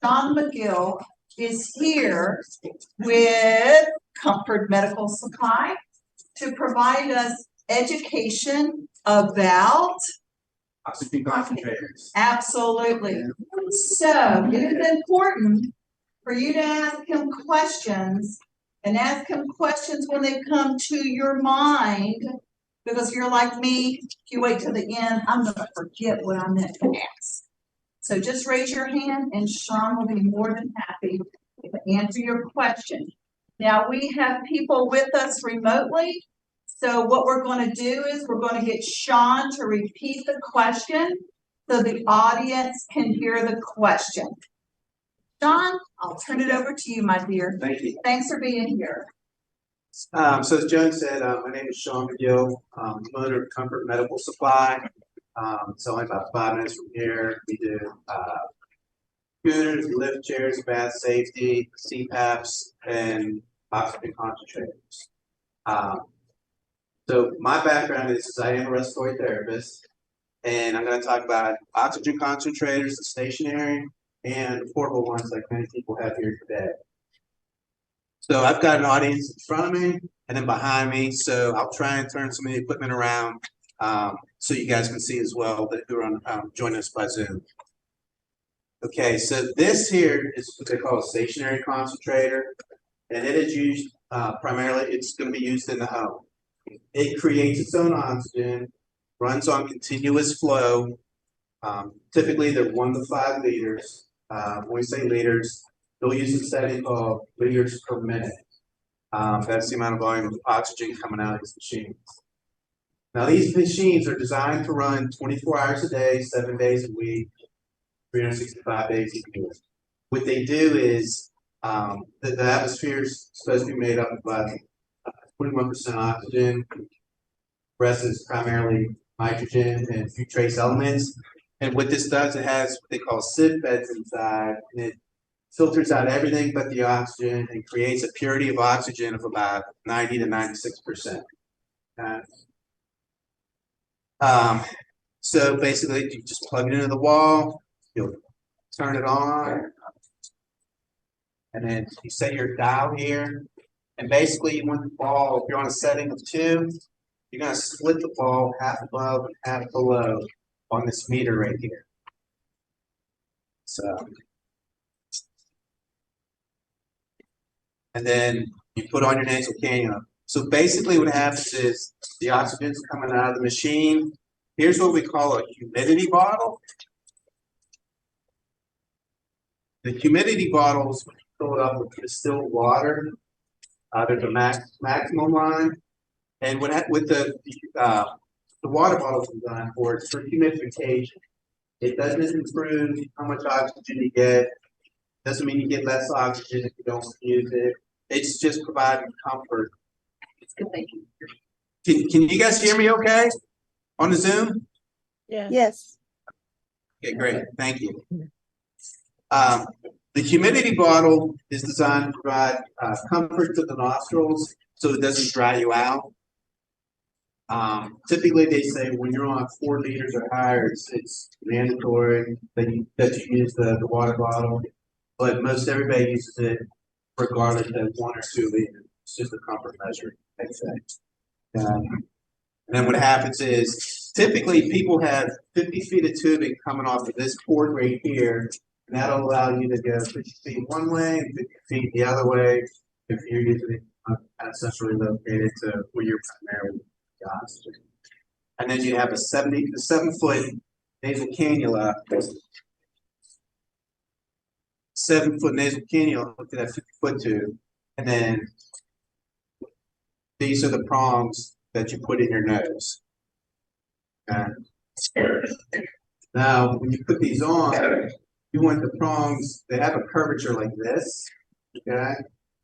Sean McGill is here with Comfort Medical Supply to provide us education about oxygen concentrators. Absolutely. So it is important for you to ask him questions and ask him questions when they come to your mind, because if you're like me, if you wait till the end, I'm going to forget what I meant to ask. So just raise your hand and Sean will be more than happy to answer your question. Now we have people with us remotely. So what we're going to do is we're going to get Sean to repeat the question so the audience can hear the question. Sean, I'll turn it over to you, my dear. Thank you. Thanks for being here. So as Joan said, my name is Sean McGill. I'm the owner of Comfort Medical Supply. It's only about 5 minutes from here. We do scooters, lift chairs, bath safety, CPAPs, and oxygen concentrators. So my background is I am a respiratory therapist, and I'm going to talk about oxygen concentrators, the stationary, and portable ones like many people have here today. So I've got an audience in front of me and then behind me, so I'll try and turn some of the equipment around so you guys can see as well that who are joining us by Zoom. Okay, so this here is what they call a stationary concentrator, and it is used primarily, it's going to be used in the home. It creates its own oxygen, runs on continuous flow. Typically, they're 1 to 5 liters. When we say liters, they'll use a setting called liters per minute. That's the amount of volume of oxygen coming out of these machines. Now, these machines are designed to run 24 hours a day, 7 days a week, 365 days a year. What they do is the atmosphere is supposed to be made up of about 21% oxygen. The rest is primarily nitrogen and a few trace elements. And what this does, it has what they call sieve beds inside, and it filters out everything but the oxygen and creates a purity of oxygen of about 90 to 96%. So basically, you just plug it into the wall, you'll turn it on, and then you set your dial here. And basically, you want the ball, if you're on a setting of 2, you're going to split the ball half above and half below on this meter right here. So, and then you put on your nasal cannula. So basically what happens is the oxygen's coming out of the machine. Here's what we call a humidity bottle. The humidity bottles, when you fill it up with distilled water, there's a maximum line. And with the water bottles designed for, it's for humidification. It doesn't improve how much oxygen you get. Doesn't mean you get less oxygen if you don't use it. It's just providing comfort. It's good, thank you. Can you guys hear me okay on the Zoom? Yeah. Yes. Okay, great. Thank you. The humidity bottle is designed to provide comfort to the nostrils so it doesn't dry you out. Typically, they say when you're on 4 liters or higher, it's mandatory that you use the water bottle. But most everybody uses it regardless of 1 or 2 liters. It's just a comfort measure, I'd say. And then what happens is typically people have 50 feet of tubing coming off of this port right here, and that'll allow you to go 50 feet one way and 50 feet the other way if you're usually centrally located to where you're primarily oxygen. And then you have a 7-foot nasal cannula. 7-foot nasal cannula hooked to that 50-foot tube, and then these are the prongs that you put in your nose. Okay. Now, when you put these on, you want the prongs, they have a curvature like this. Okay.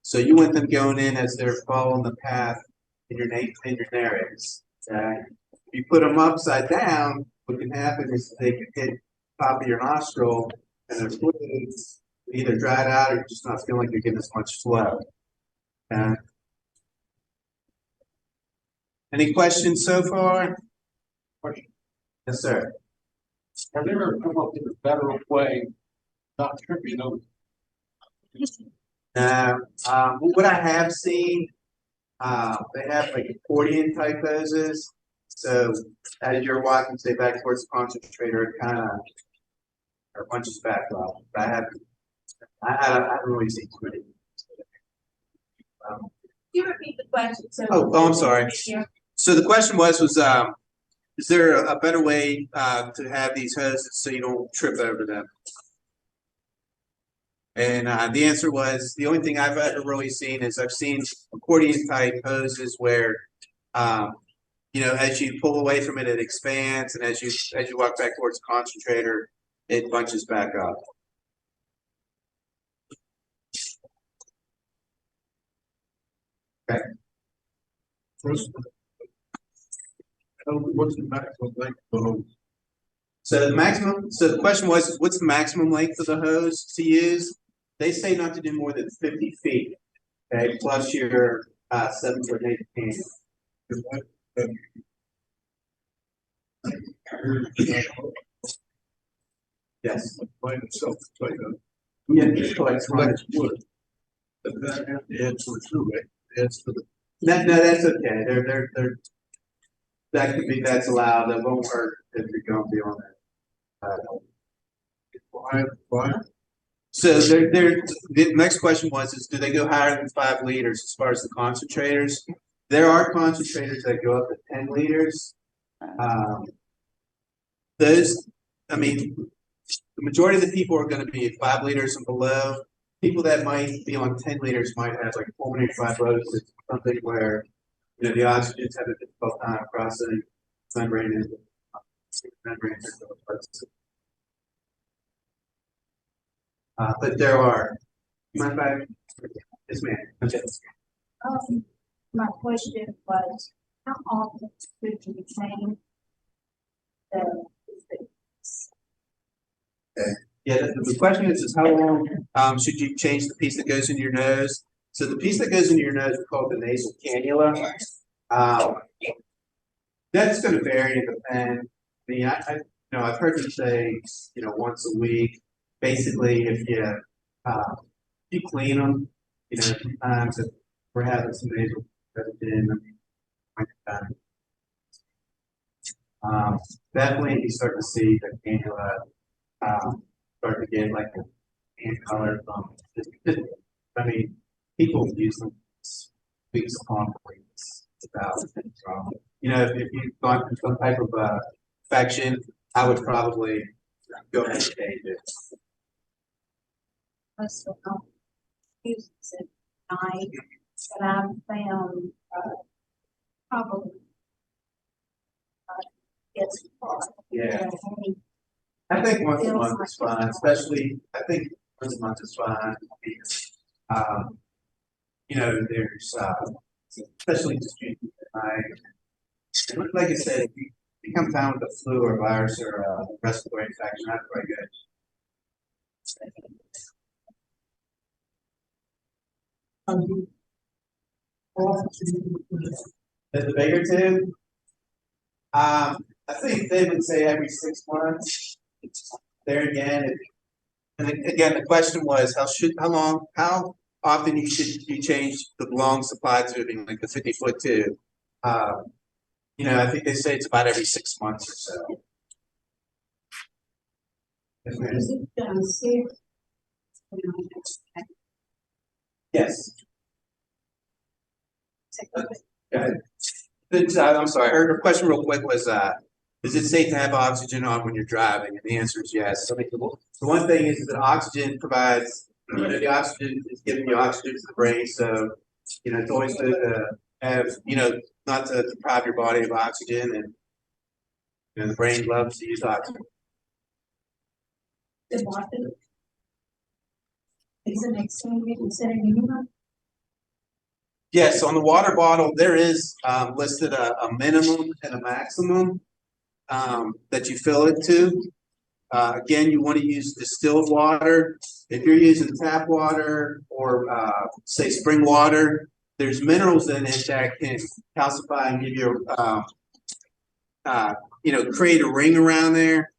So you want them going in as they're following the path in your narines. Okay. If you put them upside down, what can happen is they can hit the top of your nostril and their fluids either dried out or you're just not feeling like you're getting as much flow. Okay. Any questions so far? Yes, sir. Have they ever come up with a better way Not tripping over. What I have seen, they have like accordion type hoses. So as you're walking, say back towards the concentrator, it kind of punches back off. I haven't really seen too many. You repeat the question, so. Oh, I'm sorry. So the question was, is there a better way to have these hoses so you don't trip over them? And the answer was, the only thing I've ever really seen is I've seen accordion type hoses where, you know, as you pull away from it, it expands, and as you walk back towards the concentrator, it bunches back up. Okay. First, what's the maximum length of the hose? So the question was, what's the maximum length of the hose to use? They say not to do more than 50 feet, okay, plus your 7-foot can. Yes. By itself, it's like a, Yeah, it's like flex wood. But that have to add to it too, right? Adds to the, no, that's okay. That's allowed. That won't hurt if you're going beyond that. why? So the next question was, do they go higher than 5 liters as far as the concentrators? There are concentrators that go up to 10 liters. Those, I mean, the majority of the people are going to be at 5 liters and below. People that might be on 10 liters might have like pulmonary fibrosis, something where, you know, the oxygens have a difficult time crossing membrane into membrane. But there are. My five. Yes, ma'am. Okay. My question was, how often could you change the? Yeah, the question is how long should you change the piece that goes into your nose? So the piece that goes into your nose is called the nasal cannula. That's going to vary and depend. I mean, I've heard them say, you know, once a week. Basically, if you clean them, you know, sometimes if we're having some nasal definitely if you start to see the cannula start to get like a hand color from I mean, people use them weeks upon weeks without any problem. You know, if you've gone through some type of infection, I would probably go ahead and change it. Also, uses it night, but I've found, probably, it's. Yeah. I think once a month is fine, especially I think once a month is fine. You know, there's especially just drinking at night. Like I said, if you come down with a flu or virus or a respiratory infection, that's quite good. Is the bigger tube? I think they would say every 6 months. There again, and again, the question was how often you change the long supply tubing, like the 50-foot tube. You know, I think they say it's about every 6 months or so. Yes. Go ahead. I'm sorry. Her question real quick was, is it safe to have oxygen on when you're driving? And the answer is yes. I mean, the one thing is that oxygen provides, you know, the oxygen is giving you oxygen to the brain. So, you know, it's always good to have, you know, not to deprive your body of oxygen, and you know, the brain loves to use oxygen. The water. Is the next thing we consider minimum? Yes, on the water bottle, there is listed a minimum and a maximum that you fill it to. Again, you want to use distilled water. If you're using tap water or say spring water, there's minerals in it that can calcify and give you you know, create a ring around there.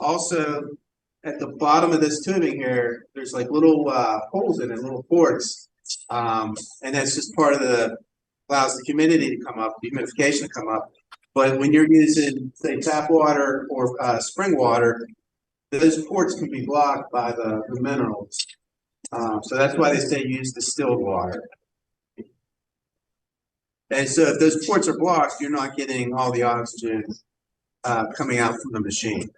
Also, at the bottom of this tubing here, there's like little holes in it, little ports, and that's just part of the allows the humidity to come up, the humidification to come up. But when you're using, say, tap water or spring water, those ports can be blocked by the minerals. So that's why they say use distilled water. And so if those ports are blocked, you're not getting all the oxygen coming out from the machine.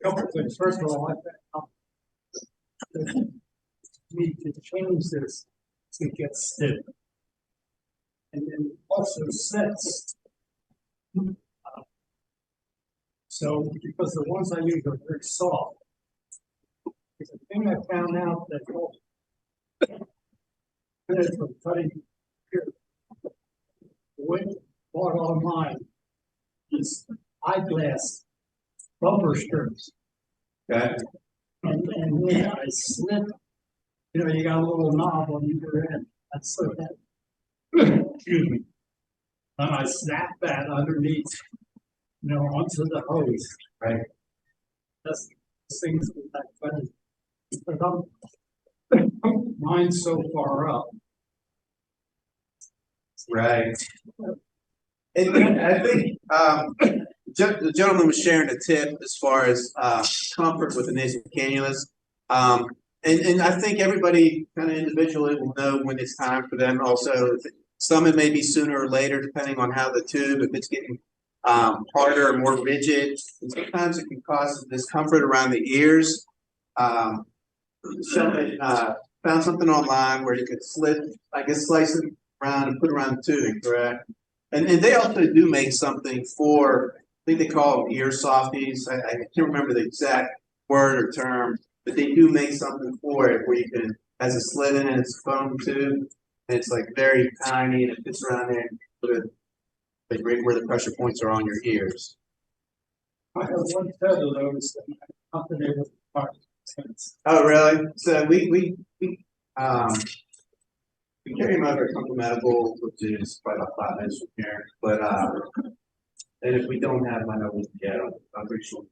Couple of things. First of all, we need to change this to get stiff. And then also sets. So, because the ones I use are very soft. It's a thing I found out that from cutting here. What bought online is eyeglass bumper strips. Okay. And then I slip, you know, you got a little knob on either end. I slip that. Excuse me. And I snap that underneath, you know, onto the hose. Right. That's the things with that funny. But mine's so far up. Right. And I think the gentleman was sharing a tip as far as comfort with the nasal cannulas. And I think everybody kind of individually will know when it's time for them. Also, some it may be sooner or later, depending on how the tube, if it's getting harder or more rigid. And sometimes it can cause discomfort around the ears. Somebody found something online where you could slice it around and put around the tubing, correct? And they also do make something for, I think they call them ear softies. I can't remember the exact word or term, but they do make something for it where you can, has a slit in it, it's foam tube, and it's like very tiny and it fits around there and put it like right where the pressure points are on your ears. I have one pair of those that my company was parts. Oh, really? So we carry them over at Company Medical, which is probably about 5 minutes from here. But and if we don't have them, I know we can get them. I'm pretty sure.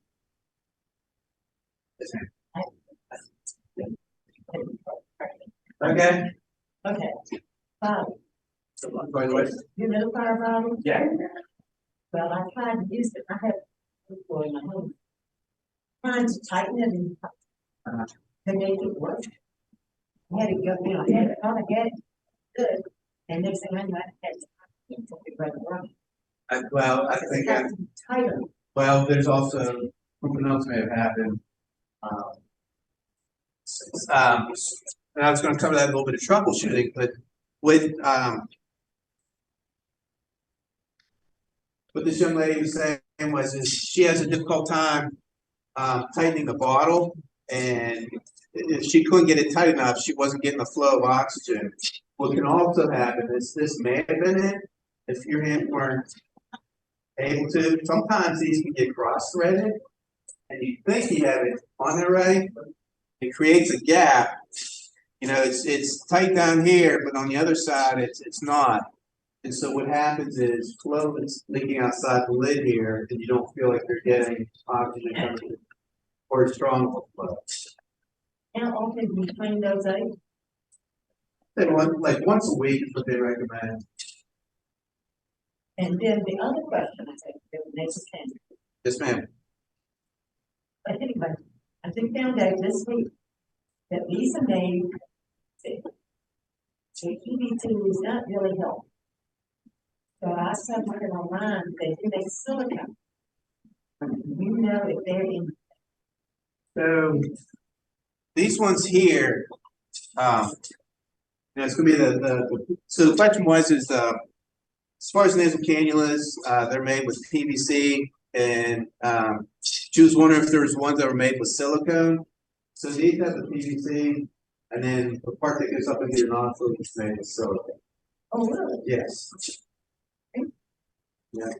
Okay. Okay. By the way. You know fire bottle? Yeah. Well, I tried to use it. I had it for my home. Trying to tighten it and to make it work. I had it go, you know, I had it on again. Good. And next thing I know, I had to it right around. Well, I think Tighter. well, there's also something else may have happened. And I was going to cover that a little bit of troubleshooting, but with what this young lady was saying is she has a difficult time tightening the bottle, and if she couldn't get it tight enough, she wasn't getting the flow of oxygen. What can also happen is this may have been it if your hands weren't able to. Sometimes these can get cross-threaded, and you think you have it on there right. It creates a gap. You know, it's tight down here, but on the other side, it's not. And so what happens is flow is leaking outside the lid here, and you don't feel like you're getting oxygen coming or strong flow. How often do you clean those out? Like once a week is what they recommend. And then the other question I think, the next thing. Yes, ma'am. But anyway, I think found out this week that Lisa made EBT is not really helpful. So I started looking online, they do make silicone. You know if they're in. So these ones here, it's going to be so the question was as far as nasal cannulas, they're made with PVC, and she was wondering if there was ones that were made with silicone. So these have the PVC, and then the part that goes up into your nostril is made with silicone. Oh, really? Yes. Yeah.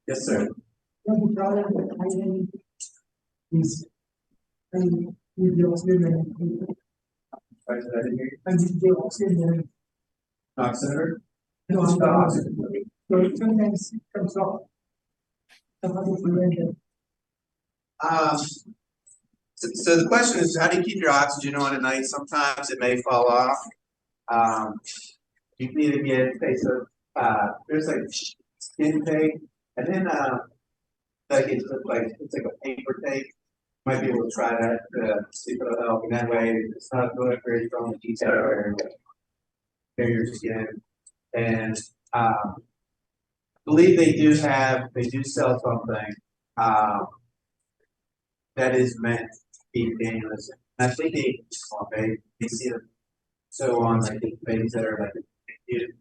Yes, sir. Knox Center. So it sometimes comes off. So the question is, how do you keep your oxygen on at night? Sometimes it may fall off. You can either get there's like skin tape, and then like it's like a paper tape. Might be able to try that to see if it'll help. And that way, it's not going to create your own detail or your skin. And I believe they do sell something that is meant to be painless. And I think they see them so on like the things that are like use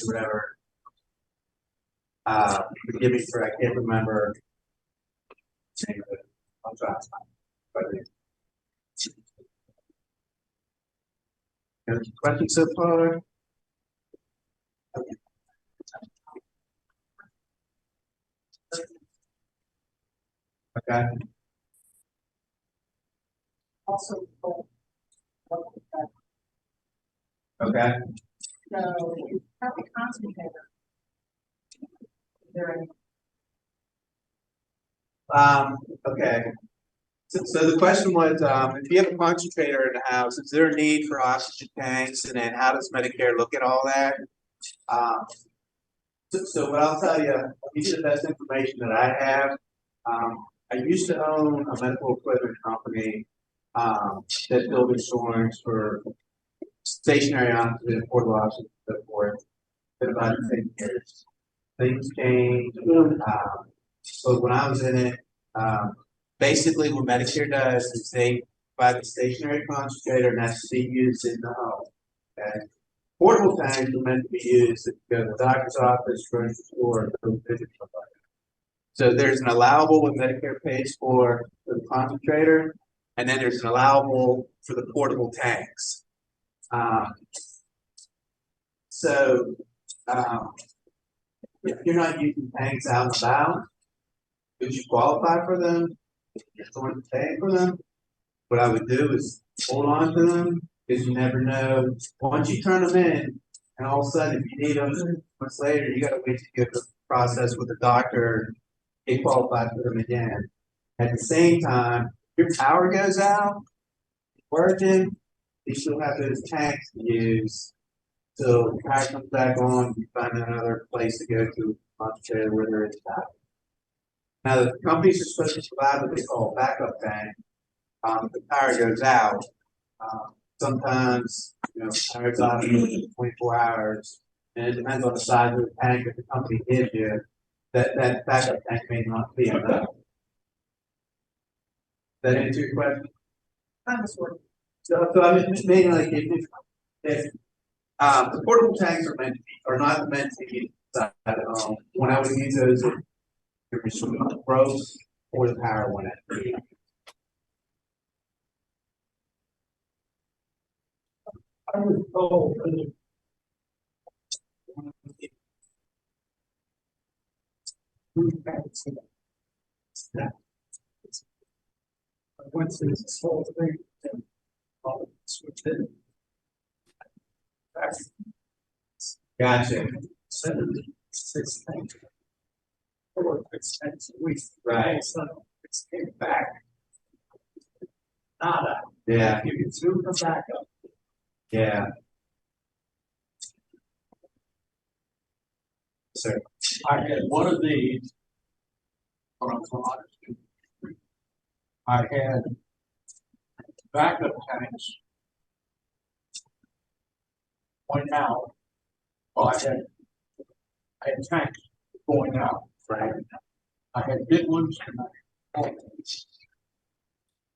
whatever. Forgive me for I can't remember. I'll try. Any questions so far? Okay. Also, Okay. so probably concentrator. There Okay. So the question was, if you have a concentrator in the house, is there a need for oxygen tanks? And then how does Medicare look at all that? So what I'll tell you, I'll give you the best information that I have. I used to own a medical equipment company that built insurance for stationary oxygen, portable oxygen, and so forth. For about 10 years. Things changed. So when I was in it, basically what Medicare does is they provide the stationary concentrator and that's to be used in the home. Okay. Portable tanks are meant to be used if you go to the doctor's office, grocery store, or visit somebody. So there's an allowable what Medicare pays for the concentrator, and then there's an allowable for the portable tanks. If you're not using tanks out and about, would you qualify for them? If you're going to pay for them, what I would do is hold on to them because you never know. Once you turn them in, and all of a sudden, if you need them months later, you got to wait to get the process with the doctor, get qualified for them again. At the same time, if your power goes out, working, you still have those tanks to use. So the power comes back on, you find another place to go to, concentrator where there is power. Now the companies are supposed to provide what they call a backup tank. The power goes out. Sometimes, power's out for 24 hours, and it depends on the size of the tank that the company gives you. That backup tank may not be enough. That answer your question? So I mean, mainly like if the portable tanks are not meant to be inside the home. When I would use those, it was froze or the power went out. I was told once this whole thing and all switched in. Gotcha. 76 things. 4 6 a week. Right. So it's came back. Nada. Yeah. You can zoom the backup. Yeah. Sir. I had one of these. When I was honest. I had backup tanks. Going out. Well, I had tanks going out. Right. I had big ones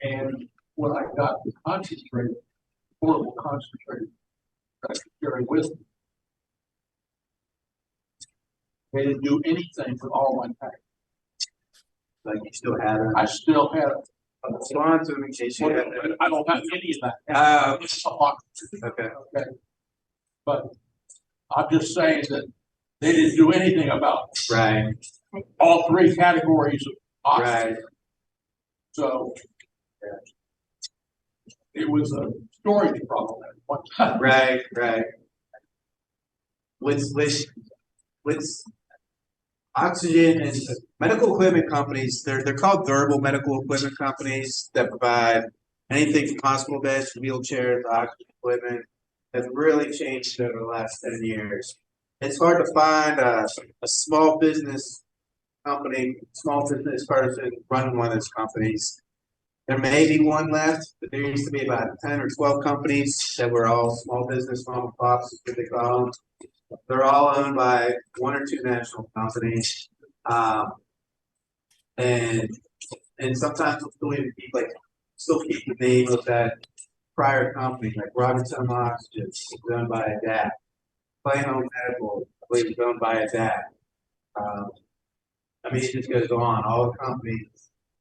and when I got the concentrate, portable concentrate, I could carry with me. They didn't do anything with all my tanks. Like you still have it. I still have it. Respond to me in case you have it. I don't have any of that. Okay. Okay. But I'm just saying that they didn't do anything about Right. all 3 categories of oxygen. Right. So it was a storage problem at one time. Right. with oxygen and medical equipment companies, they're called durable medical equipment companies that provide anything from hospital beds to wheelchairs to oxygen equipment. Have really changed over the last 10 years. It's hard to find a small business company, small business person running one of those companies. There may be one left, but there used to be about 10 or 12 companies that were all small business mom and pops, is what they call them. They're all owned by one or two national companies. And sometimes we'll still keep the name of that prior company, like Robertson Oxygen, owned by a dad. Clay Home Medical, I believe, is owned by a dad. I mean, it just goes on. All the companies,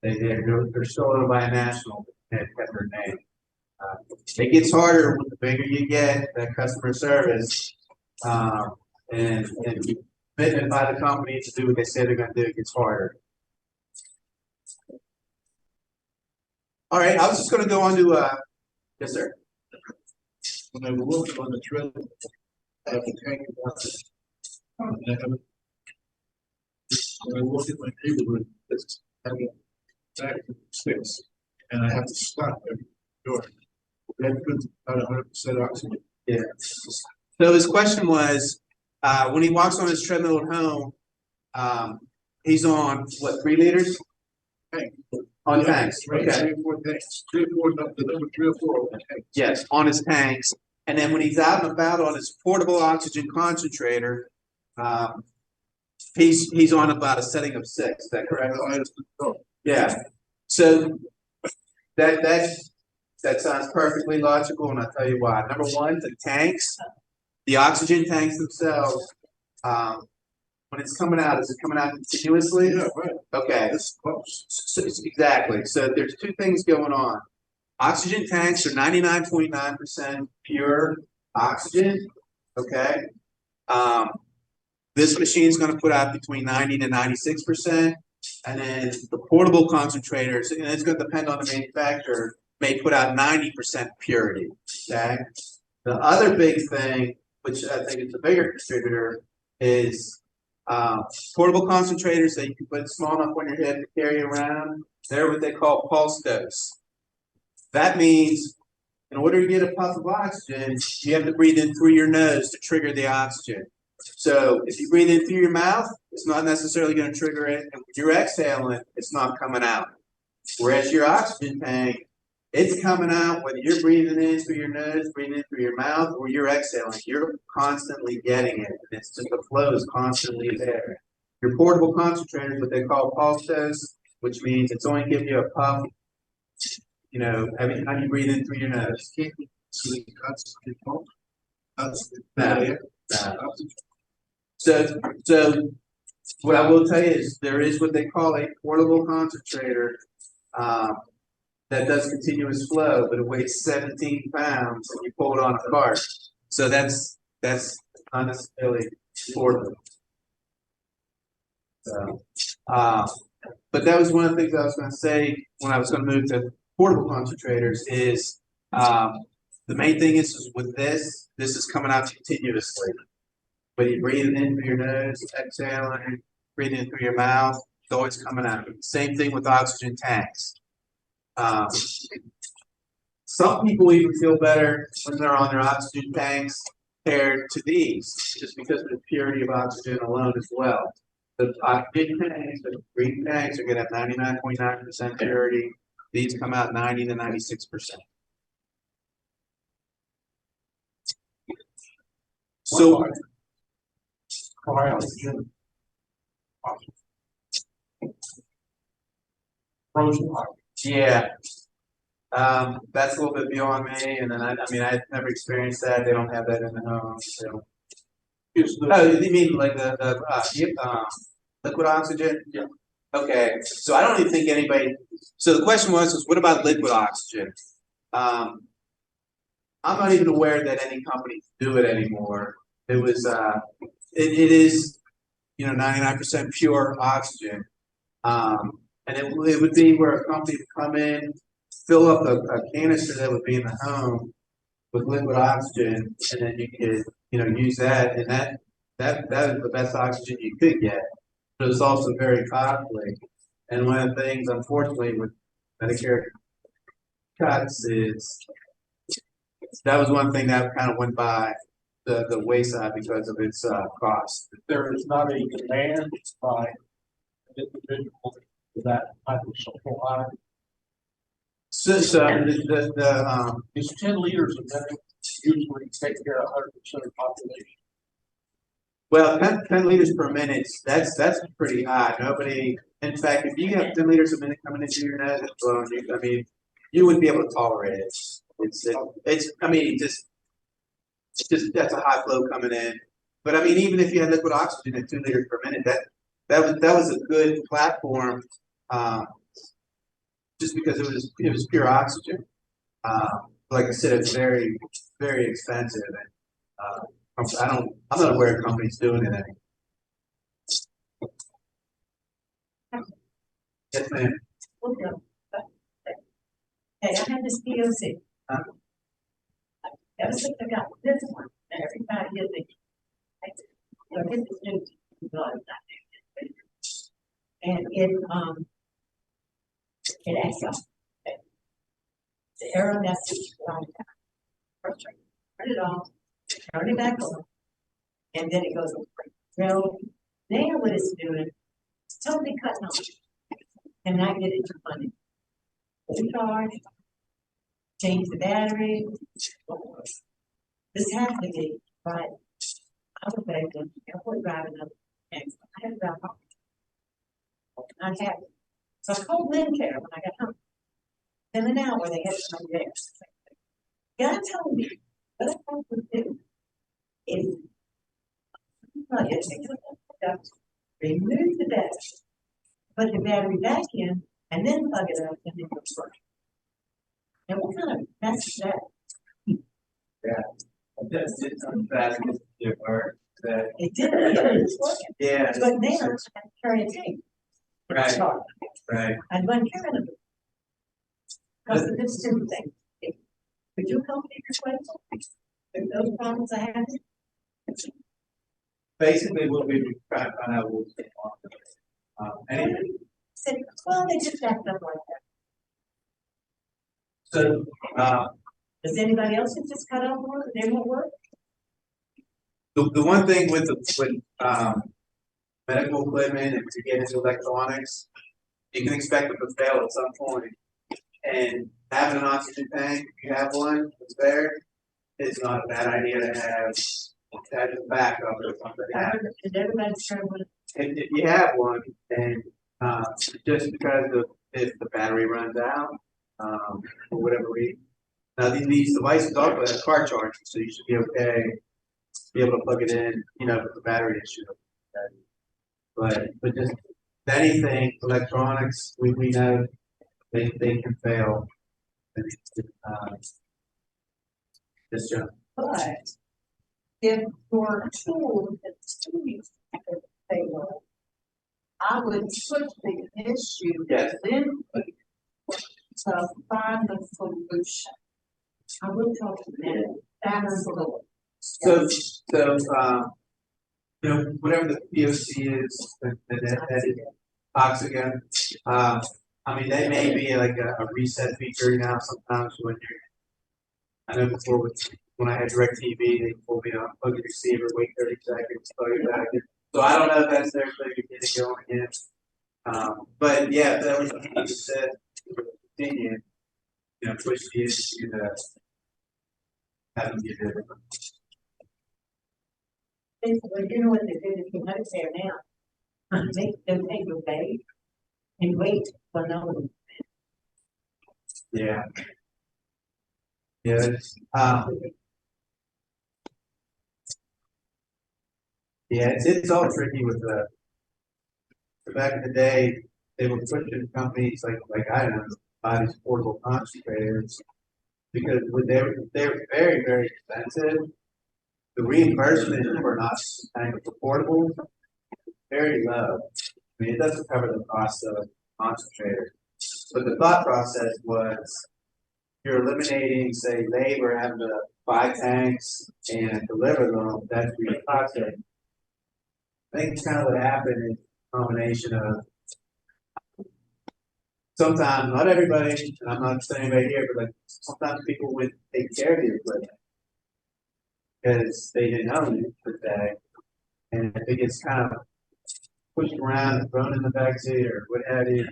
they're still owned by a national that kept their name. It gets harder the bigger you get, that customer service, and commitment by the company to do what they say they're going to do gets harder. All right, I was just going to go on to, yes, sir. When I worked on the trail, I have a tank of water. And I have when I walk in my neighborhood, it's having back to 6, and I have to stop every door. That puts about 100% oxygen. Yeah. So his question was, when he walks on his treadmill at home, he's on what, 3 liters? Tank. On Yeah, tanks. Right, Okay. 3 or 4 tanks. 3 or 4, the number 3 or 4 on the tank. Yes, on his tanks. And then when he's out and about on his portable oxygen concentrator, he's on about a setting of 6. Is that correct? Yeah. So that sounds perfectly logical, and I'll tell you why. Number one, the tanks, the oxygen tanks themselves, when it's coming out, is it coming out continuously? Yeah, right. Okay. It's close. So, exactly. So there's 2 things going on. Oxygen tanks are 99.9% pure oxygen. Okay. This machine is going to put out between 90 to 96%. And then the portable concentrators, and it's going to depend on the manufacturer, may put out 90% purity. Okay. The other big thing, which I think is a bigger contributor, is portable concentrators that you can put small enough on your head to carry around. They're what they call pulse dose. That means in order to get a puff of oxygen, you have to breathe in through your nose to trigger the oxygen. So if you breathe in through your mouth, it's not necessarily going to trigger it. And when you're exhaling, it's not coming out. Whereas your oxygen tank, it's coming out whether you're breathing in through your nose, breathing in through your mouth, or you're exhaling. You're constantly getting it. And it's just the flow is constantly there. Your portable concentrator is what they call pulse dose, which means it's only giving you a puff, you know, every time you breathe in through your nose. So they constantly pump. So what I will tell you is there is what they call a portable concentrator that does continuous flow, but it weighs 17 pounds and you pull it on a cart. So that's not necessarily portable. So, but that was one of the things I was going to say when I was going to move to portable concentrators is the main thing is with this is coming out continuously. When you breathe in through your nose, exhaling, breathing in through your mouth, it's always coming out. Same thing with oxygen tanks. Some people even feel better when they're on their oxygen tanks compared to these, just because of the purity of oxygen alone as well. The oxygen tanks, the breathing tanks are going to have 99.9% purity. These come out 90 to 96%. So, Oxygen. Frozen oxygen. yeah, that's a little bit beyond me. And then I mean, I've never experienced that. They don't have that in the home. So, oh, you mean like the liquid oxygen? Yeah. Okay, so I don't even think anybody. So the question was what about liquid oxygen? I'm not even aware that any companies do it anymore. It was, it is, 99% pure oxygen. And it would be where a company would come in, fill up a canister that would be in the home with liquid oxygen, and then you could, use that. And that is the best oxygen you could get, but it's also very costly. And one of the things, unfortunately, with Medicare cuts is that was one thing that kind of went by the wayside because of its cost. There is not a demand by an individual for that type of supply. So the It's 10 liters a minute, usually take care of 100% of the population. well, 10 liters per minute, that's pretty high. Nobody, in fact, if you have 10 liters a minute coming into your nose, I mean, you wouldn't be able to tolerate it. I mean, just that's a high flow coming in. But I mean, even if you had liquid oxygen at 2 liters per minute, that was a good platform, just because it was pure oxygen. Like I said, it's very, very expensive, and I'm not aware of companies doing it anymore. Yes, ma'am. Hey, I had this POC. Huh? Ever since I got this one, and every 5 years I get this new blood. And it asks the error message on that. First, turn it off, turn it back on, and then it goes on. Well, now what it's doing, it's totally cutting off, and not getting to money. Recharge, change the battery. This happened to me, but I was back in airport driving up, and I had to drive home. I had it. So I called Care when I got home. In an hour, they had somebody there. God told me what I want to do is remove the battery, put the battery back in, and then plug it up and then go work. And what kind of mess is that? That's it. It didn't, it was working. Yeah. But now I have to carry a tape. Right. Right. And one carrying it. Because of this two thing. Could you help me explain those problems I had? Basically, what we were trying to find out was anyway. Said, well, they just act up like that. So Does anybody else who just cut off one, they won't work? the one thing with medical equipment and to get into electronics, you can expect them to fail at some point. And having an oxygen tank, if you have one that's there, it's not a bad idea to have that as a backup or something. Did everybody share one? If you have one, and just because if the battery runs out, for whatever reason. Now these devices also have car charging, so you should be okay, be able to plug it in, with the battery issue. But just anything electronics, we know they can fail. This job. But if your tool that's doing fail, I would put the issue Yes. then to find a solution. I will talk to them. Absolutely. So whatever the POC is, that oxygen, I mean, they may be like a reset feature now sometimes when I know before when I had DirecTV, they told me to unplug the receiver, wait 30 seconds, plug it back in. So I don't know if that's their thing to get it going again. But yeah, that was what you said, continue, push the issue to have them get it. Well, you know what they do if you notice there now? They take your bag and wait for another one. Yeah. Yeah. Yeah, it's all tricky with back in the day, they were pushing companies like I don't know, buy these portable concentrators because they're very, very expensive. The reimbursement for not kind of portable very low. I mean, it doesn't cover the cost of concentrator. But the thought process was you're eliminating, say, labor, having to buy tanks and deliver them. That's your process. I think kind of what happened is a combination of sometimes, not everybody, and I'm not saying anybody here, but like sometimes people would take care of the equipment because they didn't own it per se, and if it gets kind of pushed around and thrown in the backseat or what have you,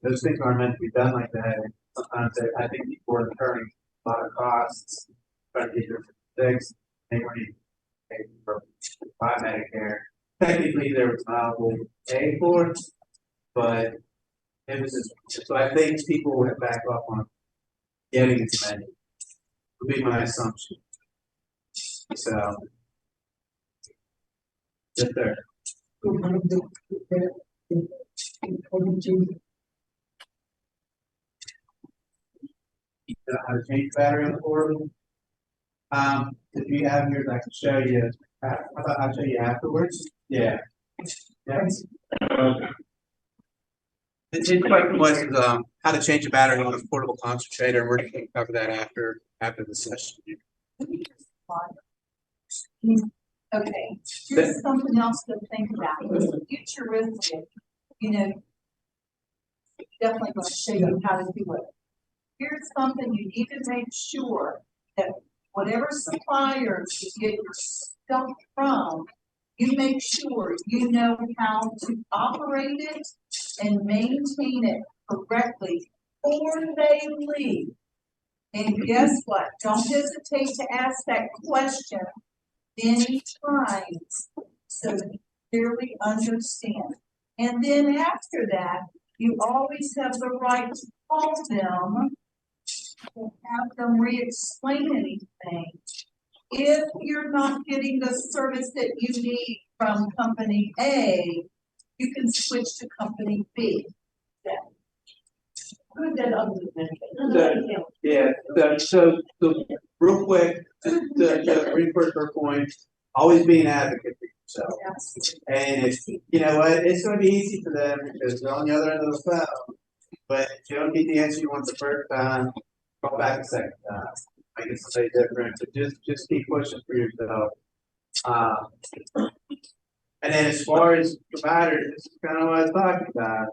those things aren't meant to be done like that. And sometimes I think people are incurring a lot of costs trying to get their fixed. They weren't even paid for by Medicare. Technically, there was liable to pay for it, but it was just, so I think people will back off on getting it to Medicare. Would be my assumption. So, just there. How to change battery on the portable. If you have yours, I can show you. How about I'll show you afterwards? Yeah. Yes. The question was how to change a battery on a portable concentrator, and we're going to cover that after the session. Okay, here's something else to think about. It's futuristic, you know. Definitely going to show you how to do it. Here's something you need to make sure that whatever suppliers you get your stuff from, you make sure you know how to operate it and maintain it correctly before they leave. And guess what? Don't hesitate to ask that question many times so that you clearly understand. And then after that, you always have the right to call them and have them re-explain anything. If you're not getting the service that you need from company A, you can switch to company B. Who's that other than? Yeah, so real quick, to reinforce her point, always be an advocate for yourself. And it's, you know what, it's going to be easy for them because they're on the other end of the phone. But if you don't get the answer you want the first time, call back the second time. Make it something different, but just keep pushing for yourself. And then as far as providers, this is kind of what I was talking about.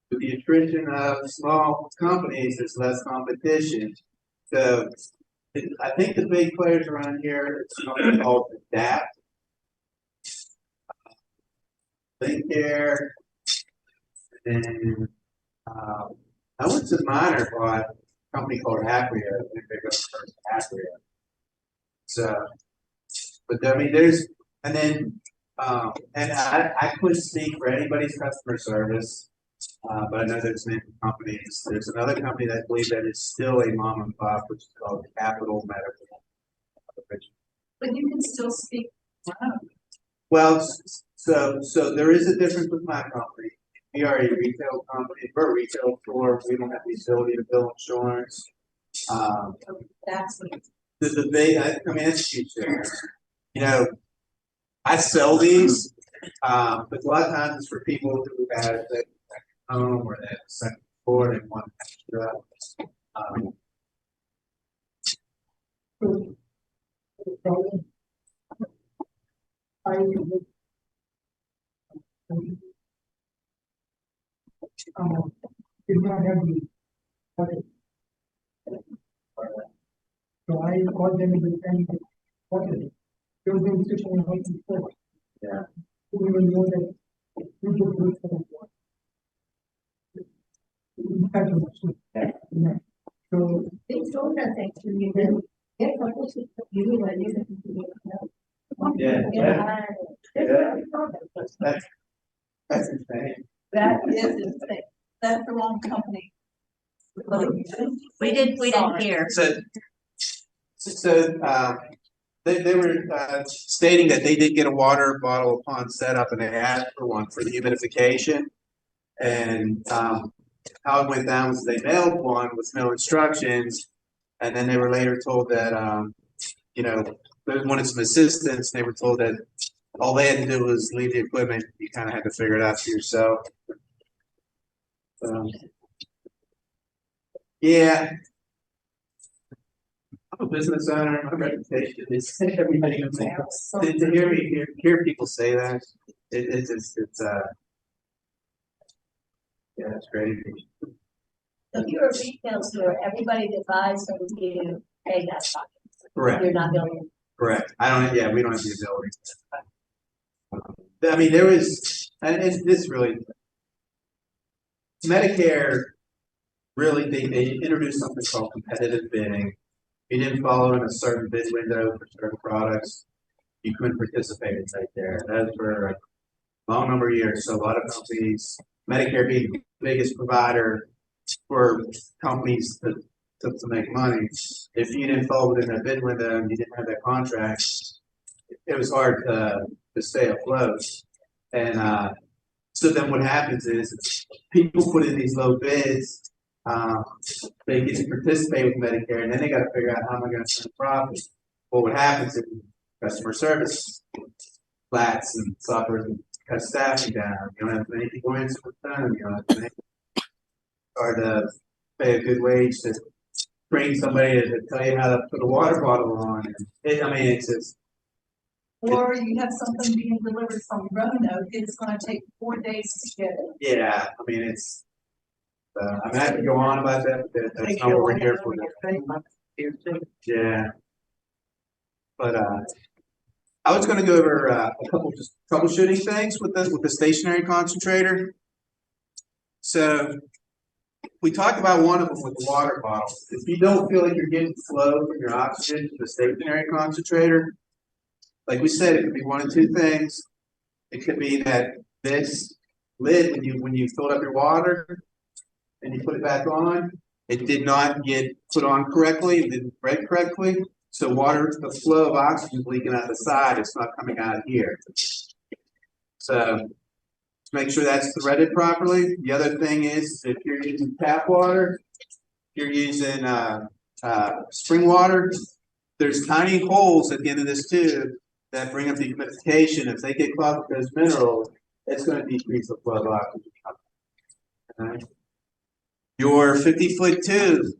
With the attrition of small companies, there's less competition. So I think the big players around here, it's something called Adapt, Lincare, and I went to Minor bought a company called Apria. I think they go first Apria. So, but I mean, there's, and then, and I couldn't speak for anybody's customer service. But I know there's many companies. There's another company that I believe that is still a mom and pop, which is called Capital Medical. But you can still speak. Well, so there is a difference with my company. We are a retail company. We're a retail store. We don't have the ability to bill insurance. That's what The big, I mean, it's huge difference. You know, I sell these, but a lot of times it's for people who have that home or that second floor and want extra. Did not have the budget. So I called them with any budget. There was no situation like before. Yeah. We will know that we will do it for the war. So They told us actually that they're supposed to give you a little That's insane. that is insane. That's the wrong company. We didn't hear. They were stating that they did get a water bottle upon setup and they asked for one for the humidification. And how it went down was they mailed one with no instructions. And then they were later told that, you know, they wanted some assistance. They were told that all they had to do was leave the equipment. You kind of had to figure it out for yourself. Yeah. I'm a business owner, my reputation is everything in there. To hear people say that, yeah, it's crazy. So if you're a retail store, everybody that buys from you, pay that pocket. Correct. You're not building. Correct. We don't have the ability. I mean, there was, and this really, Medicare, really, they introduced something called competitive bidding. If you didn't follow in a certain bid window for certain products, you couldn't participate in right there. That was for a long number of years. So a lot of companies, Medicare being the biggest provider for companies to make money, if you didn't fall within that bid window and you didn't have that contract, it was hard to stay afloat. And so then what happens is people put in these low bids, they get to participate with Medicare, and then they got to figure out how am I going to turn a profit. Well, what happens if customer service flats and suffers and cut staffing down? You don't have many people answer the phone. You don't have many hard to pay a good wage to train somebody to tell you how to put a water bottle on. It's just. Or you have something being delivered from Roanoke, it's gonna take 4 days to get it. Yeah, it's. I could go on about that, but that's not what we're here for. Yeah. But I was going to go over a couple just troubleshooting things with the stationary concentrator. So we talked about one of them with the water bottle. If you don't feel like you're getting flow from your oxygen to the stationary concentrator, like we said, it could be one of two things. It could be that this lid, when you filled up your water and you put it back on, it did not get put on correctly, it didn't thread correctly. So the flow of oxygen is leaking out the side, it's not coming out here. So to make sure that's threaded properly. The other thing is if you're using tap water, you're using spring water, there's tiny holes at the end of this tube that bring up the humidification. If they get clogged with those minerals, it's going to decrease the flow of oxygen. Okay. Your 50-foot tube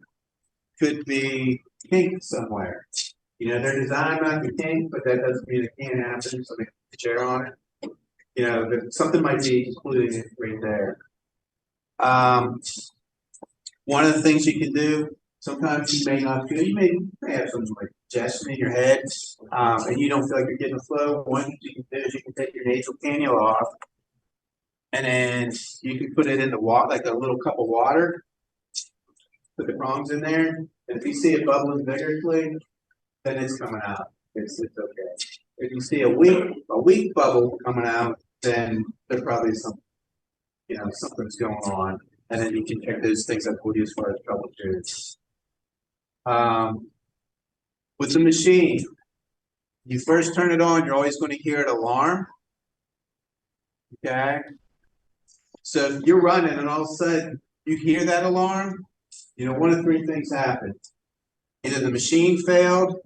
could be kinked somewhere. They're designed not to kink, but that doesn't mean it can't happen, so they can share on it. Something might be included right there. One of the things you can do, sometimes you may not feel, you may have some like congestion in your head, and you don't feel like you're getting the flow. One thing you can do is you can take your nasal cannula off, and then you can put it in the water, like a little cup of water. Put the prongs in there, and if you see it bubbling vigorously, then it's coming out. It's okay. If you see a weak bubble coming out, then there's probably something's going on, and then you can check those things that we'll use for troubleshooting. With the machine, you first turn it on, you're always going to hear an alarm. Okay. So if you're running and all of a sudden you hear that alarm, one of three things happened. Either the machine failed,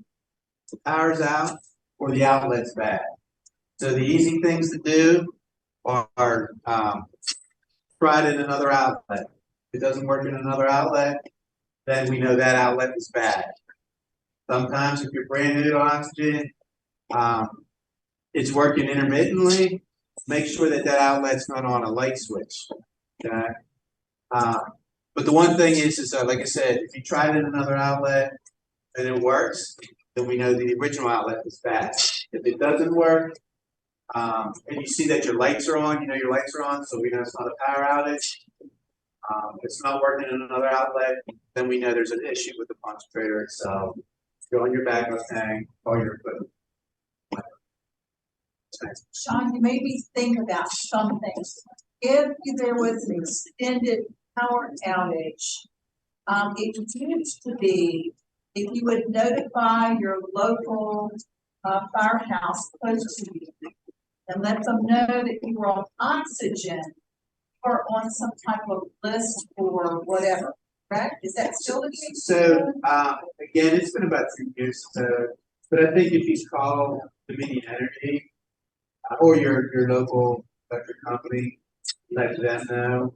the power's out, or the outlet's bad. So the easy things to do are try it in another outlet. If it doesn't work in another outlet, then we know that outlet is bad. Sometimes if you're brand new to oxygen, it's working intermittently, make sure that outlet's not on a light switch. Okay. But the one thing is like I said, if you try it in another outlet and it works, then we know the original outlet is bad. If it doesn't work, and you see that your lights are on, your lights are on, so we know it's not a power outage. It's not working in another outlet, then we know there's an issue with the concentrator itself. Go on your backup tank, all your equipment. Sean, you made me think about something. If there was an extended power outage, it used to be if you would notify your local firehouse close to you and let them know that you were on oxygen or on some type of list or whatever, correct? Is that still the case? So, again, it's been about 2 years, but I think if you call Dominion Energy or your local electric company, let them know.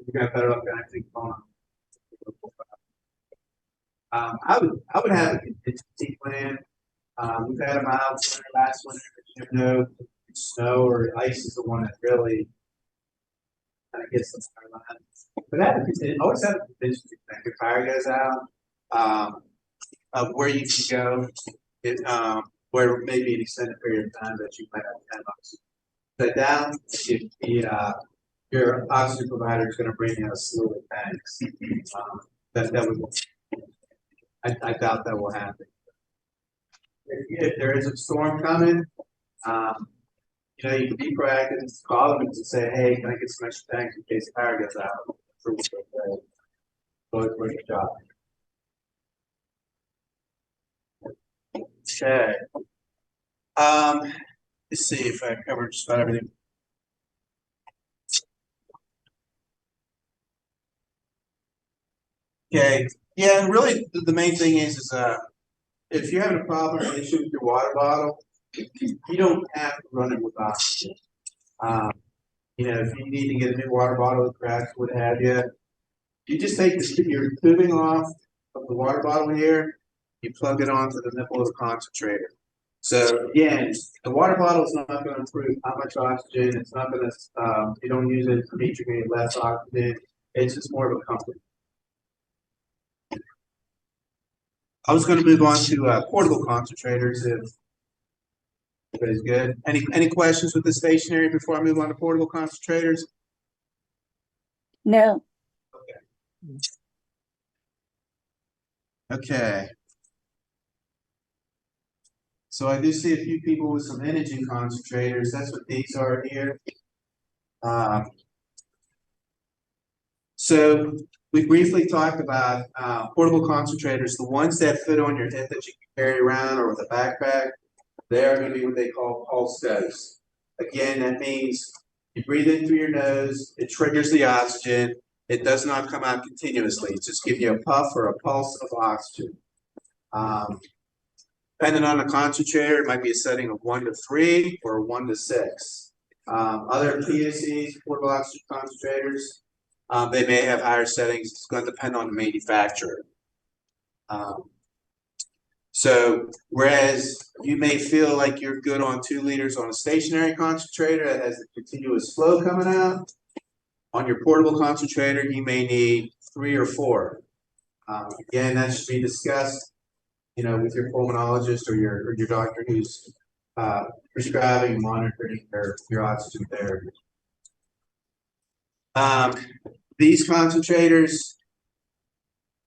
You got better luck than I think on. I would have a contingency plan. We've had a mild winter last winter, but you know, snow or ice is the one that really kind of gets us our line. But always have a contingency plan. If your fire goes out, of where you can go, where maybe an extended period of time that you might have 10 bucks. But down, if your oxygen provider is going to bring you a slew of tanks, that would. I doubt that will happen. If there is a storm coming, you know, you can be proactive and call them and say, hey, can I get some extra tanks in case the power goes out? For your job. Okay. Let's see if I covered just about everything. Okay. Yeah, and really the main thing is if you're having a problem or an issue with your water bottle, you don't have to run it with oxygen. You know, if you need to get a new water bottle with cracks, what have you, you just take your tubing off of the water bottle here, you plug it onto the nipple of the concentrator. So again, the water bottle is not going to improve how much oxygen. It's not going to. You don't use it to meet your less oxygen. It's just more of a comfort. I was going to move on to portable concentrators. If everybody's good. Any questions with the stationary before I move on to portable concentrators? No. Okay. So I do see a few people with some imaging concentrators. That's what these are here. So we briefly talked about portable concentrators, the ones that fit on your head that you can carry around or with a backpack. They are going to be what they call pulse dose. Again, that means you breathe in through your nose, it triggers the oxygen. It does not come out continuously. It just gives you a puff or a pulse of oxygen. Depending on the concentrator, it might be a setting of 1 to 3 or 1 to 6. Other POCs, portable oxygen concentrators, they may have higher settings. It's going to depend on the manufacturer. So whereas you may feel like you're good on 2 liters on a stationary concentrator that has a continuous flow coming out, on your portable concentrator, you may need 3 or 4. Again, that should be discussed, you know, with your pulmonologist or your doctor who's prescribing and monitoring your oxygen therapy. These concentrators,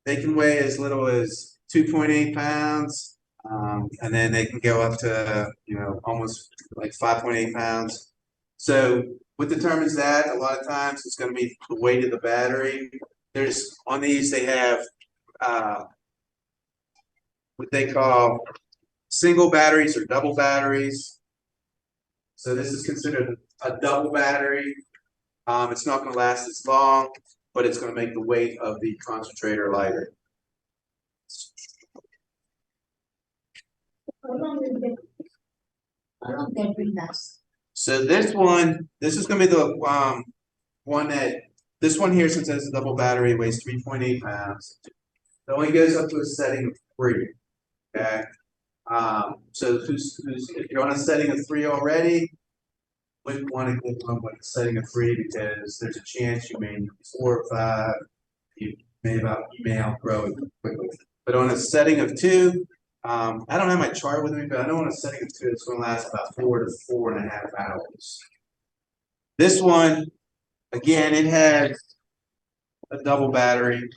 they can weigh as little as 2.8 pounds, and then they can go up to, you know, almost like 5.8 pounds. So what determines that? A lot of times it's going to be the weight of the battery. There's on these they have what they call single batteries or double batteries. So this is considered a double battery. It's not going to last as long, but it's going to make the weight of the concentrator lighter. How long they bring us? So this is going to be the one that, this one here, since it has a double battery, weighs 3.8 pounds. It only goes up to a setting of 3. Okay. So if you're on a setting of 3 already, wouldn't want to get one with a setting of 3 because there's a chance you may need 4 or 5. You may outgrow it quickly. But on a setting of 2, I don't have my chart with me, but I know on a setting of 2, it's going to last about 4 to 4.5 hours. This one, again, it has a double battery.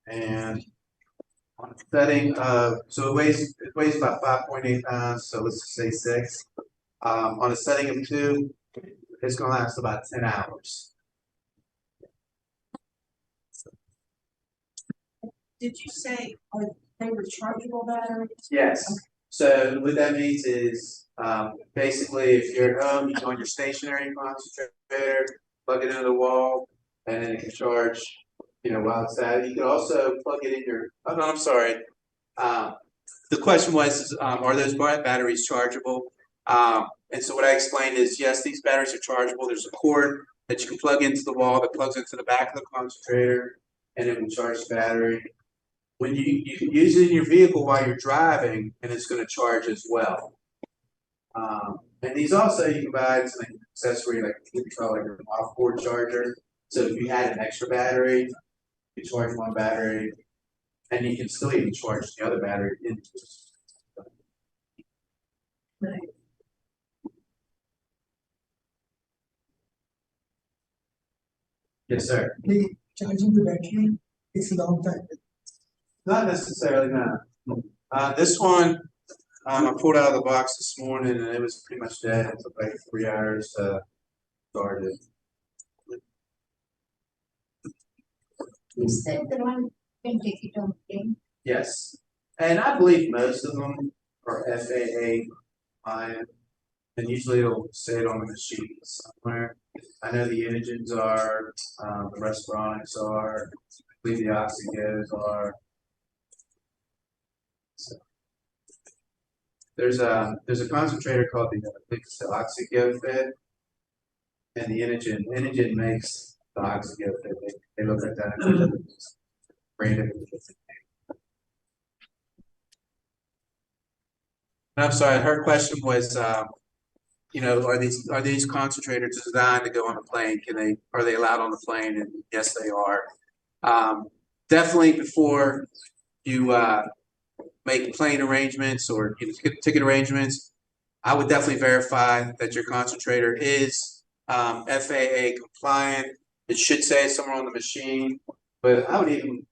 And on a setting of, so it weighs about 5.8 pounds, so let's just say 6. On a setting of 2, it's going to last about 10 hours. Did you say, are they rechargeable batteries? Yes. So what that means is, basically, if you're at home, you go on your stationary concentrator, plug it into the wall, and then it can charge, you know, while it's at. You can also plug it in your. Oh no, I'm sorry. The question was, are those batteries chargeable? And so what I explained is, yes, these batteries are chargeable. There's a cord that you can plug into the wall that plugs into the back of the concentrator. and it will charge the battery. When you can use it in your vehicle while you're driving, and it's going to charge as well. And these also you can buy as an accessory, like you call like an off-board charger. So if you had an extra battery, you can charge one battery, and you can still even charge the other battery into it. Yes, sir. The charging the battery takes a long time. Not necessarily, no. This one, I pulled out of the box this morning and it was pretty much dead. It took like 3 hours to start it. You said that one can take it on plane. Yes. And I believe most of them are FAA compliant. And usually it'll say it on the machine somewhere. I know the engines are, the respironics are, I believe the oxygos are. So, there's a concentrator called the oxygo fit, and the engine makes the oxygo fit. They look at that. Branded. I'm sorry. Her question was, you know, are these concentrators designed to go on a plane? Are they allowed on the plane? And yes, they are. Definitely before you make plane arrangements or ticket arrangements, I would definitely verify that your concentrator is FAA compliant. It should say somewhere on the machine, but I would even,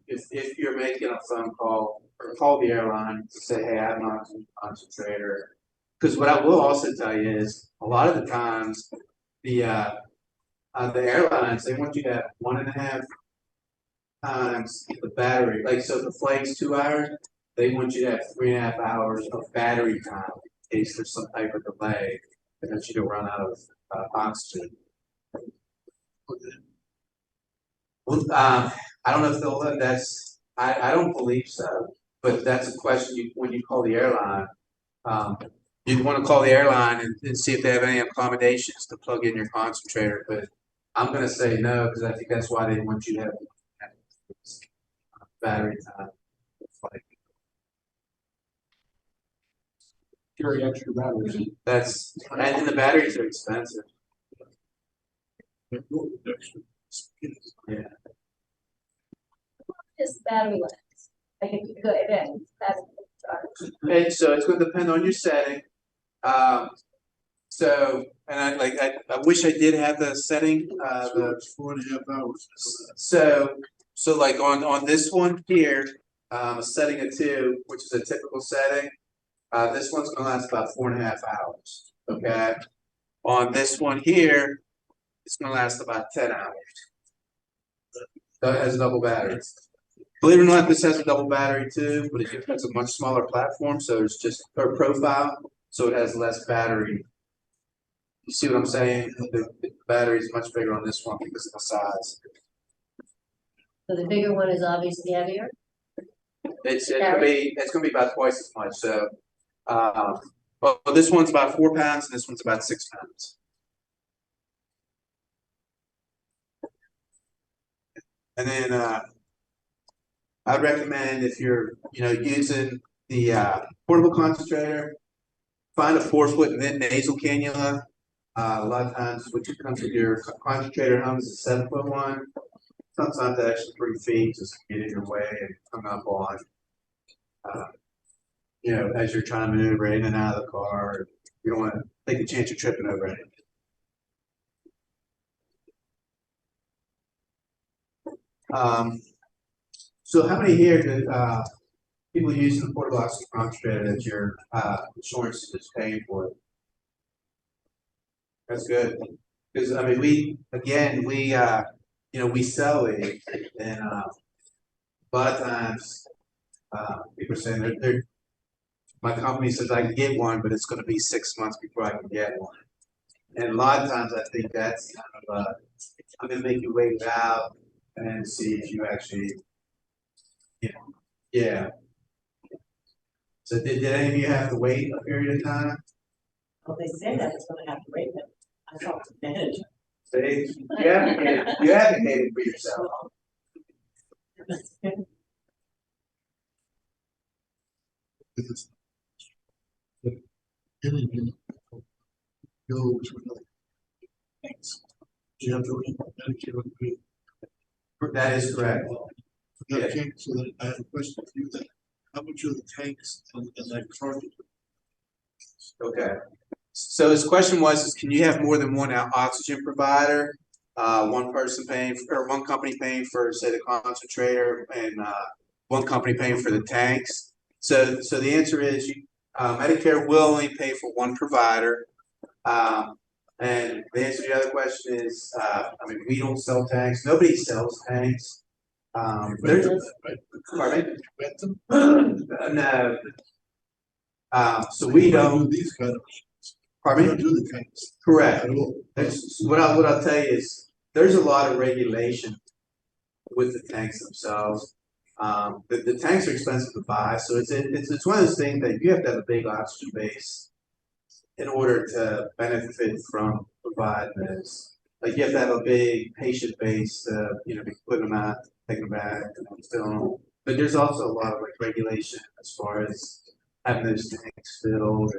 if you're making a phone call or call the airline to say, hey, I have an oxygen concentrator. Because what I will also tell you is a lot of the times the airlines, they want you to have 1.5 times the battery. Like, so if the flight's 2 hours, they want you to have 3.5 hours of battery time in case there's some type of delay that you don't run out of oxygen. Well, I don't know if they'll let that's, I don't believe so, but that's a question when you call the airline. You'd want to call the airline and see if they have any accommodations to plug in your concentrator, but I'm going to say no, because I think that's why they want you to have battery time. Carry extra batteries. And the batteries are expensive. Yeah. Just battery life. Like if you go event, that's charge. And so it's going to depend on your setting. And I wish I did have the setting. The 4.5 hours. So like on this one here, a setting of 2, which is a typical setting. This one's going to last about 4.5 hours. Okay. On this one here, it's going to last about 10 hours. So it has a double battery. Believe it or not, this has a double battery too, but it's a much smaller platform, so it's just a profile, so it has less battery. You see what I'm saying? The battery is much bigger on this one because of the size. So the bigger one is obviously heavier. It's gonna be about twice as much. So, well, this one's about 4 pounds, and this one's about 6 pounds. And then I'd recommend if you're using the portable concentrator, find a 4-foot nasal cannula. A lot of times, what comes with your concentrator home is a 7-foot one. Sometimes actually 3 feet just get in your way and come up on. As you're trying to maneuver in and out of the car, you don't want to take a chance of tripping over it. So how many here do people using the portable oxygen concentrator that your insurance is paying for? That's good, because I mean we sell it, and a lot of times people are saying my company says I can get one, but it's going to be 6 months before I can get one, and a lot of times I think that's kind of I'm going to make you wait it out and see if you actually. Yeah. So did any of you have to wait a period of time? Well, they said I was gonna have to wait, but I talked to the manager. You advocated for yourself. Because the energy goes with other things. You have to Medicare would be. That is correct. Okay, so then I have a question for you then. How much are the tanks and that cartridge? Okay. So his question was, is can you have more than one oxygen provider? One person paying, or one company paying for, say, the concentrator, and one company paying for the tanks. So the answer is, Medicare will only pay for one provider. And the answer to the other question is, I mean, we don't sell tanks. Nobody sells tanks. Pardon me? No. So we don't. These kind of. Pardon We me? don't do the tanks. Correct. At all. What I'll tell you is there's a lot of regulation with the tanks themselves. The tanks are expensive to buy, so it's one of those things that you have to have a big oxygen base in order to benefit from providing this. Like you have to have a big patient base to be putting them out, taking them back, and filling them. But there's also a lot of regulation as far as having those tanks filled.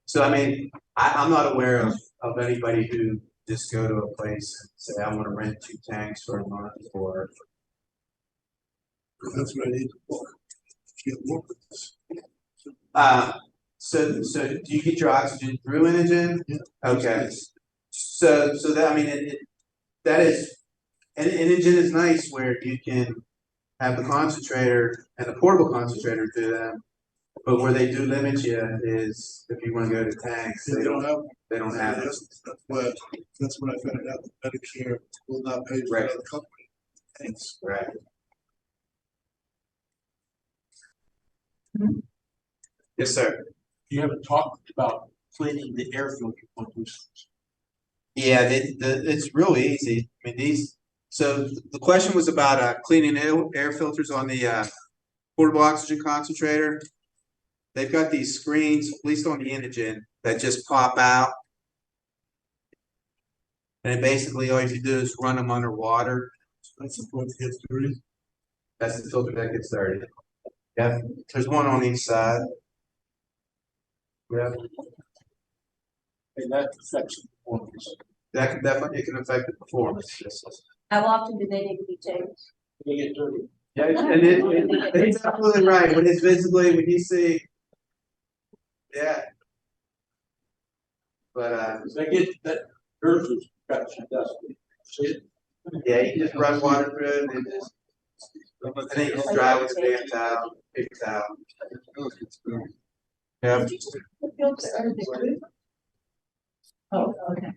So I mean, I'm not aware of anybody who just go to a place and say, I want to rent 2 tanks for a month, or. That's what I need to work. Can't work with this. So do you get your oxygen through Inogen? Yeah. Okay. So that, I mean, that is, and Inogen is nice where you can have the concentrator and the portable concentrator do them. But where they do limit you is if you want to go to tanks, They don't have. they don't have it. That's when I found out that Medicare will not pay for Right. another company. Thanks. Right. Yes, sir. You haven't talked about cleaning the air filter on this. Yeah, it's real easy. I mean, so the question was about cleaning air filters on the portable oxygen concentrator. They've got these screens, at least on the Inogen, that just pop out. And basically all you have to do is run them underwater. That's the one that gets dirty. That's the filter that gets dirty. Yeah, there's one on each side. Yeah, And that affects the performance. that can definitely affect the performance. Yes. How often do they need to be changed? They get dirty. Yeah, and it's absolutely right. When you see, yeah. But They get that earth is got some dust. yeah, you can just run water through it and then you just dry with a damn towel, paper towel. Yeah. Oh, okay.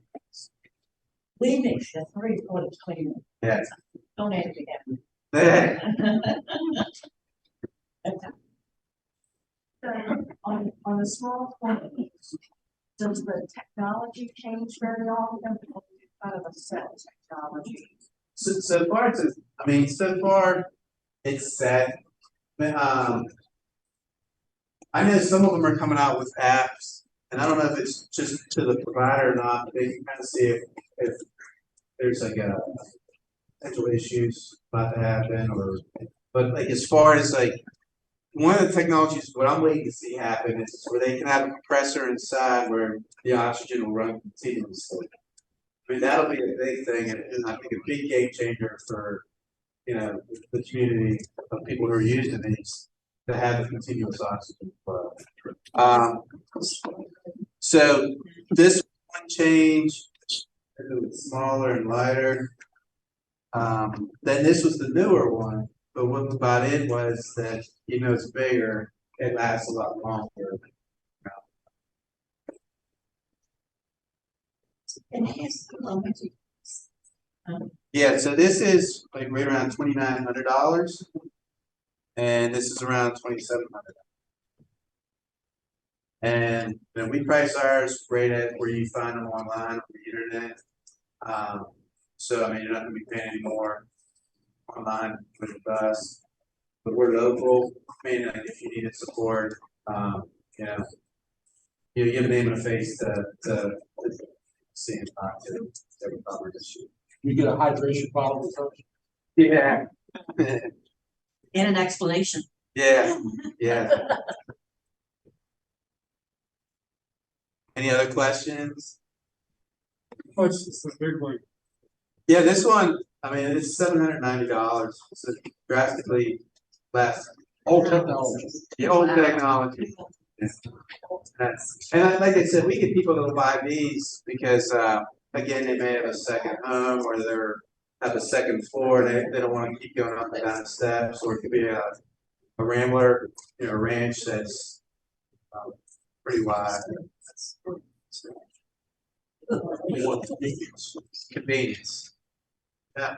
Leaving, that's very important, cleaning. Yeah. Don't add it again. On the small quantities, does the technology change very often? Or is it kind of a set technology? So far it's set. But, I know some of them are coming out with apps, and I don't know if it's just to the provider or not, but they can kind of see if there's like a potential issues about to happen, but like as far as like one of the technologies, what I'm waiting to see happen is where they can have a compressor inside where the oxygen will run continuously. I mean, that'll be a big thing, and I think a big game changer for the community of people who are using these to have a continuous oxygen flow. So this one change, it's smaller and lighter. Then this was the newer one, but what about it was that it's bigger, it lasts a lot longer. And here's the moment. Yeah, so this is like right around $2,900, and this is around $2,700. And then we price ours right at where you find them online on the internet. So I mean, you're not going to be paying any more online with us, but we're local. I mean, like, if you needed support, you have a name and a face to see and talk to every problem issue. You get a hydration bottle with her. Yeah. And an explanation. Yeah, yeah. Any other questions? What's this, a big one? Yeah, this one, I mean, it's $790, so drastically less. Old technology. The old technology. Like I said, we get people to buy these because, again, they may have a second home or have a second floor, and they don't wanna keep going up and down the steps, or it could be a rambler, a ranch that's, pretty wide. Convenience. Yeah.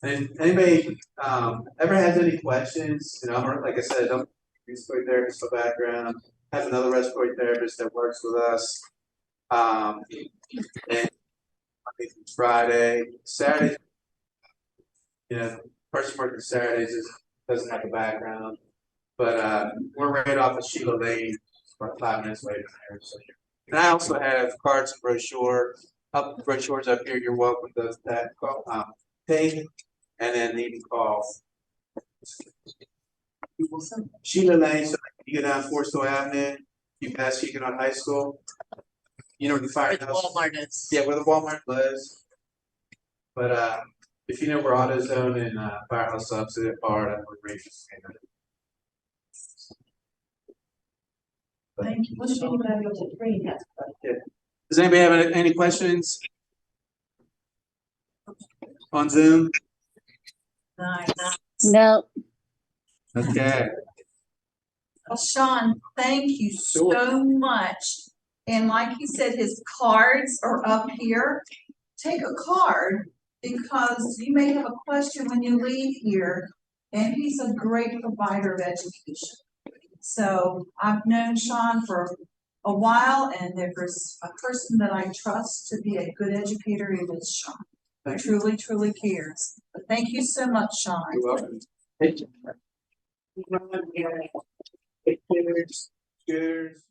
And anybody, ever has any questions, I'm, like I said, I'm a respiratory therapist by background, have another respiratory therapist that works with us. And Monday through Friday, Saturday, person working Saturdays doesn't have a background, but, we're right off of Sheila Lane, about 5 minutes away from there, so. And I also have cards and brochures up here, you're welcome to that, take, and then even call. Sheila Lane, so you go down Forest Avenue, you pass Huguenot High School. You know where the Where the firehouse? Walmart is. Yeah, where the Walmart lives. But if you know where AutoZone and Firehouse Subsidy are, that's where Richmond. Thank you. What's wrong with that? It's a green house. Does anybody have any questions? On Zoom? Nice. No, Okay. Well, Sean, thank you so much. And like he said, his cards are up here. Take a card because you may have a question when you leave here. And he's a great provider of education. So I've known Sean for a while, and if there's a person that I trust to be a good educator, it is Sean. He truly, truly cares. But thank you so much, Sean. You're welcome. Cheers.